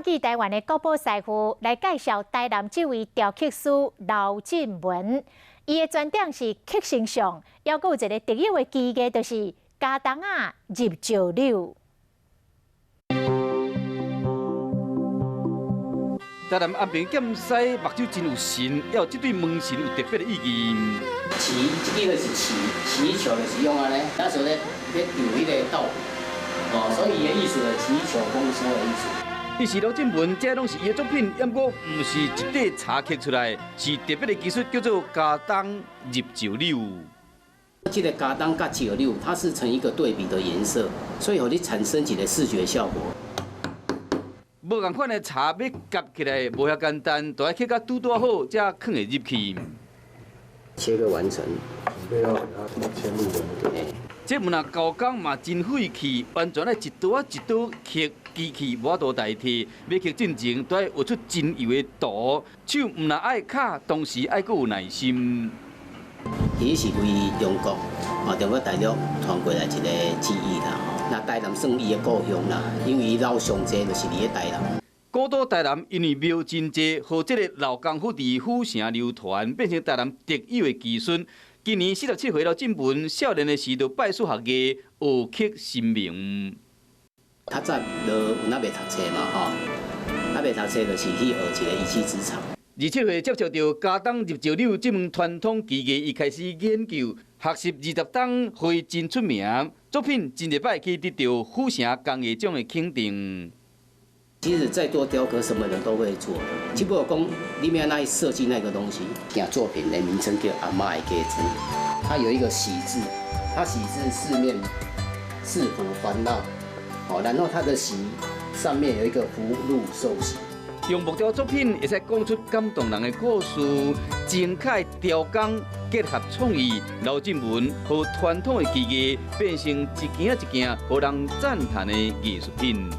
去台湾的国宝师傅来介绍台南这位雕刻师刘进文，伊的专长是刻成像，还有一个特有的技艺，就是加冬啊入石榴。 台南安平剑师目睭真有神，要这对门神有特别的意义。祈，这个是祈求的是用安尼，那时候咧伫迄个稻米，所以伊的意思是祈求丰收的意思。 伊是刘进文，这拢是伊的作品，不过唔是一底茶刻出来，是特别的技术，叫做加冬入石榴。这个加冬甲石榴，它是成一个对比的颜色，所以有你产生一个视觉效果。 无共款的茶要夹起来，无遐简单，都要刻甲拄拄好，才放会入去。切割完成，准备要给它嵌入的那个。这木若高工嘛真费气，完全来一刀啊一刀刻，机器无法度代替。要刻进前，都要画出真油的图，手唔若爱卡，同时爱阁有耐心。伊是为中国中国大陆传过来一个技艺啦。 那台南算伊的故乡啦，因为伊老上济就是伫咧台南。古都台南因为庙真济，和这个老功夫伫府城流传，变成台南特有的技术。今年47岁刘进文，少年的时就拜师学艺，学刻新名。较早就有那未读册嘛吼，未读册就是去学一个一技之长。27岁接触到加冬入石榴这门传统技艺，伊开始研究。 学习20冬会真出名，作品真日摆去得到府城工艺奖的肯定。其实再多雕刻，什么人都会做，只不过讲你们那设计那个东西。像作品的名称叫阿嬷的家子，它有一个喜字，它喜字四面四福环绕，好，然后它的喜上面有一个福禄寿喜。 用木雕作品会使讲出感动人的故事，精彩雕工结合创意，刘进文和传统的技艺变成一件一件让人赞叹的艺术品。